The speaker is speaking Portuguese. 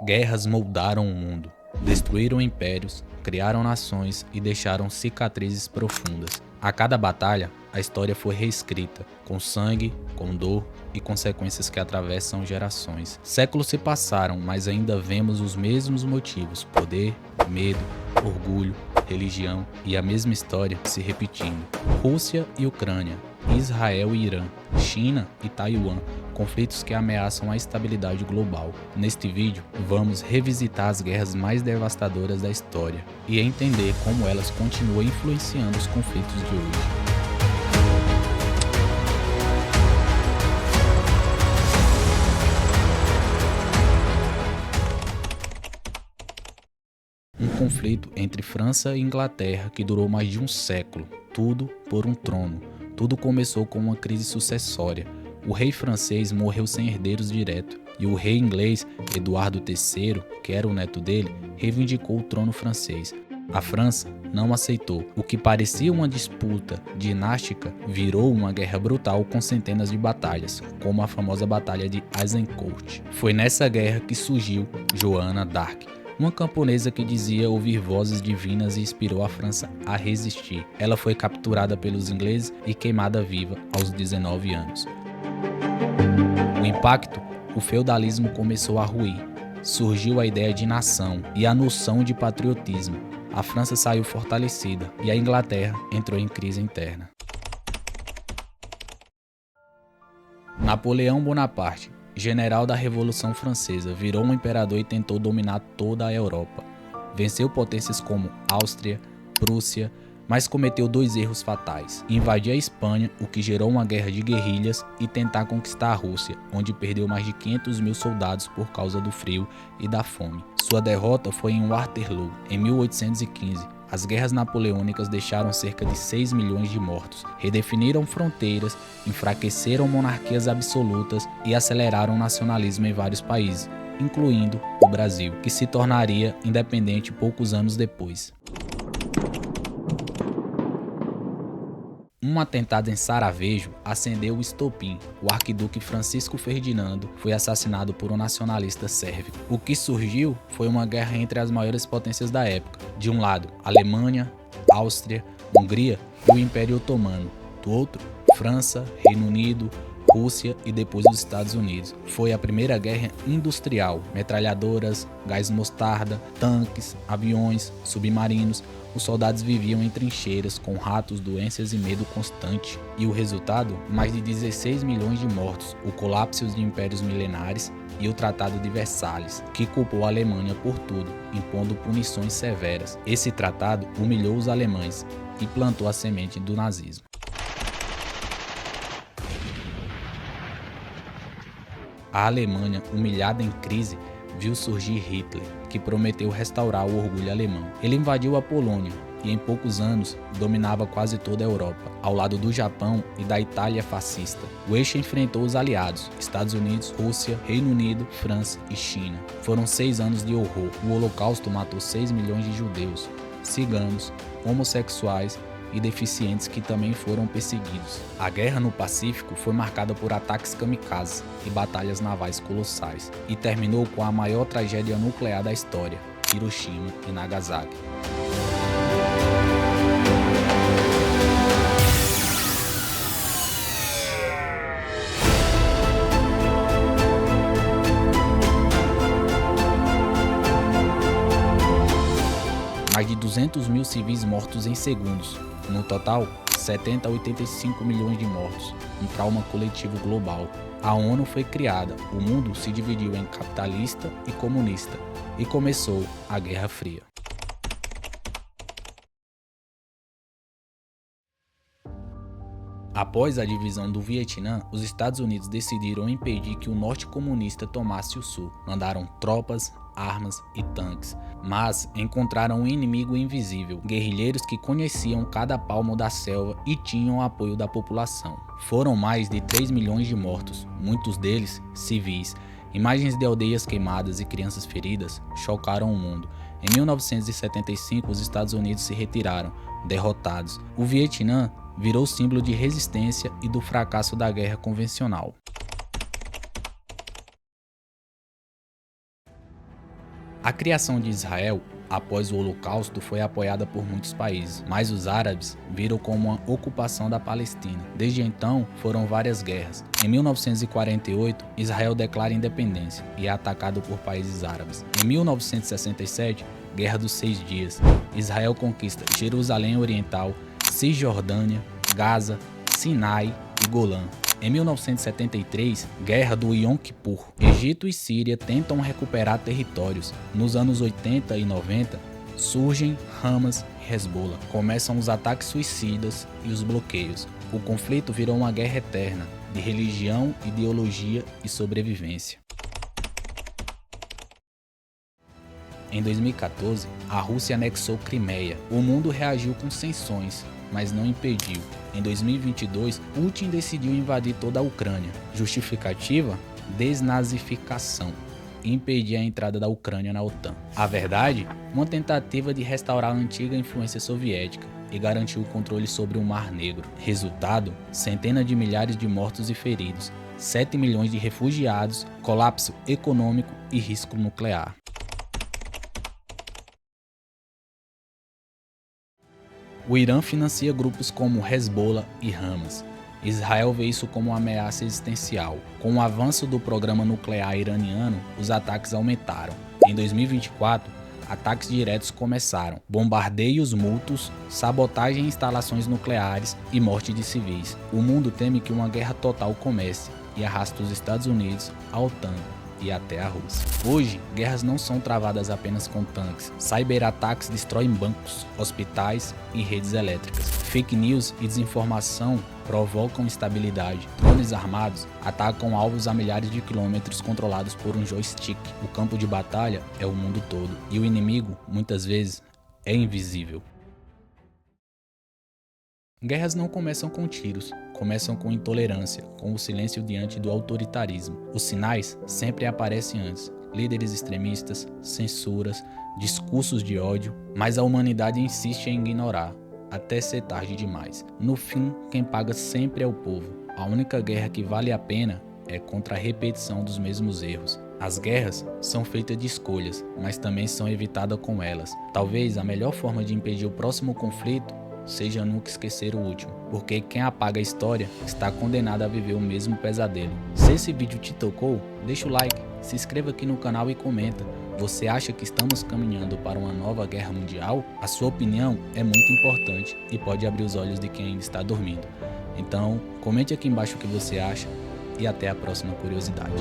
Guerras moldaram o mundo, destruíram impérios, criaram nações e deixaram cicatrizes profundas. A cada batalha, a história foi reescrita, com sangue, com dor e consequências que atravessam gerações. Séculos se passaram, mas ainda vemos os mesmos motivos: poder, medo, orgulho, religião e a mesma história se repetindo. Rússia e Ucrânia, Israel e Irã, China e Taiwan, conflitos que ameaçam a estabilidade global. Neste vídeo, vamos revisitar as guerras mais devastadoras da história e entender como elas continuam influenciando os conflitos de hoje. Um conflito entre França e Inglaterra que durou mais de um século, tudo por um trono. Tudo começou com uma crise sucessória. O rei francês morreu sem herdeiros diretos e o rei inglês, Eduardo III, que era o neto dele, reivindicou o trono francês. A França não aceitou. O que parecia uma disputa dinástica virou uma guerra brutal com centenas de batalhas, como a famosa Batalha de Azincourt. Foi nessa guerra que surgiu Joana d'Arc, uma camponesa que dizia ouvir vozes divinas e inspirou a França a resistir. Ela foi capturada pelos ingleses e queimada viva aos 19 anos. O impacto, o feudalismo começou a ruir. Surgiu a ideia de nação e a noção de patriotismo. A França saiu fortalecida e a Inglaterra entrou em crise interna. Napoleão Bonaparte, general da Revolução Francesa, virou um imperador e tentou dominar toda a Europa. Venceu potências como Áustria, Prússia, mas cometeu dois erros fatais: invadir a Espanha, o que gerou uma guerra de guerrilhas, e tentar conquistar a Rússia, onde perdeu mais de 500 mil soldados por causa do frio e da fome. Sua derrota foi em Waterloo, em 1815. As guerras napoleônicas deixaram cerca de 6 milhões de mortos, redefiniram fronteiras, enfraqueceram monarquias absolutas e aceleraram o nacionalismo em vários países, incluindo o Brasil, que se tornaria independente poucos anos depois. Um atentado em Sarajevo acendeu o estopim. O arquiduque Francisco Ferdinando foi assassinado por um nacionalista sérvio. O que surgiu foi uma guerra entre as maiores potências da época. De um lado, Alemanha, Áustria, Hungria e o Império Otomano. Do outro, França, Reino Unido, Rússia e depois os Estados Unidos. Foi a primeira guerra industrial. Metralhadoras, gás mostarda, tanques, aviões, submarinos. Os soldados viviam em trincheiras, com ratos, doenças e medo constante. E o resultado? Mais de 16 milhões de mortos, o colapso de impérios milenares e o Tratado de Versalhes, que culpou a Alemanha por tudo, impondo punições severas. Esse tratado humilhou os alemães e plantou a semente do nazismo. A Alemanha, humilhada em crise, viu surgir Hitler, que prometeu restaurar o orgulho alemão. Ele invadiu a Polônia e em poucos anos dominava quase toda a Europa, ao lado do Japão e da Itália fascista. O eixo enfrentou os aliados, Estados Unidos, Rússia, Reino Unido, França e China. Foram 6 anos de horror. O Holocausto matou 6 milhões de judeus, ciganos, homossexuais e deficientes que também foram perseguidos. A guerra no Pacífico foi marcada por ataques kamikazes e batalhas navais colossais, e terminou com a maior tragédia nuclear da história, Hiroshima e Nagasaki. Mais de 200 mil civis mortos em segundos. No total, 70 a 85 milhões de mortos, um trauma coletivo global. A ONU foi criada, o mundo se dividiu em capitalista e comunista, e começou a Guerra Fria. Após a divisão do Vietnã, os Estados Unidos decidiram impedir que o norte comunista tomasse o sul. Mandaram tropas, armas e tanques, mas encontraram um inimigo invisível, guerrilheiros que conheciam cada palmo da selva e tinham o apoio da população. Foram mais de 3 milhões de mortos, muitos deles civis. Imagens de aldeias queimadas e crianças feridas chocaram o mundo. Em 1975, os Estados Unidos se retiraram, derrotados. O Vietnã virou símbolo de resistência e do fracasso da guerra convencional. A criação de Israel após o Holocausto foi apoiada por muitos países, mas os árabes viram como uma ocupação da Palestina. Desde então, foram várias guerras. Em 1948, Israel declara independência e é atacado por países árabes. Em 1967, Guerra dos 6 Dias. Israel conquista Jerusalém Oriental, Cisjordânia, Gaza, Sinai e Golã. Em 1973, Guerra do Yom Kippur. Egito e Síria tentam recuperar territórios. Nos anos 80 e 90, surgem Hamas e Hezbollah. Começam os ataques suicidas e os bloqueios. O conflito virou uma guerra eterna, de religião, ideologia e sobrevivência. Em 2014, a Rússia anexou Crimeia. O mundo reagiu com sanções, mas não impediu. Em 2022, Putin decidiu invadir toda a Ucrânia. Justificativa? Desnazificação. E impedir a entrada da Ucrânia na OTAN. A verdade? Uma tentativa de restaurar a antiga influência soviética e garantir o controle sobre o Mar Negro. Resultado? Centenas de milhares de mortos e feridos, 7 milhões de refugiados, colapso econômico e risco nuclear. O Irã financia grupos como Hezbollah e Hamas. Israel vê isso como uma ameaça existencial. Com o avanço do programa nuclear iraniano, os ataques aumentaram. Em 2024, ataques diretos começaram, bombardeios mútuos, sabotagem em instalações nucleares e morte de civis. O mundo teme que uma guerra total comece e arraste os Estados Unidos, a OTAN e até a Rússia. Hoje, guerras não são travadas apenas com tanques. Cyberataques destroem bancos, hospitais e redes elétricas. Fake news e desinformação provocam instabilidade. Drones armados atacam alvos a milhares de quilômetros controlados por um joystick. O campo de batalha é o mundo todo e o inimigo, muitas vezes, é invisível. Guerras não começam com tiros, começam com intolerância, com o silêncio diante do autoritarismo. Os sinais sempre aparecem antes: líderes extremistas, censuras, discursos de ódio, mas a humanidade insiste em ignorar, até ser tarde demais. No fim, quem paga sempre é o povo. A única guerra que vale a pena é contra a repetição dos mesmos erros. As guerras são feitas de escolhas, mas também são evitadas com elas. Talvez a melhor forma de impedir o próximo conflito seja nunca esquecer o último, porque quem apaga a história está condenado a viver o mesmo pesadelo. Se esse vídeo te tocou, deixa o like, se inscreva aqui no canal e comenta. Você acha que estamos caminhando para uma nova guerra mundial? A sua opinião é muito importante e pode abrir os olhos de quem ainda está dormindo. Então, comente aqui embaixo o que você acha e até a próxima curiosidade.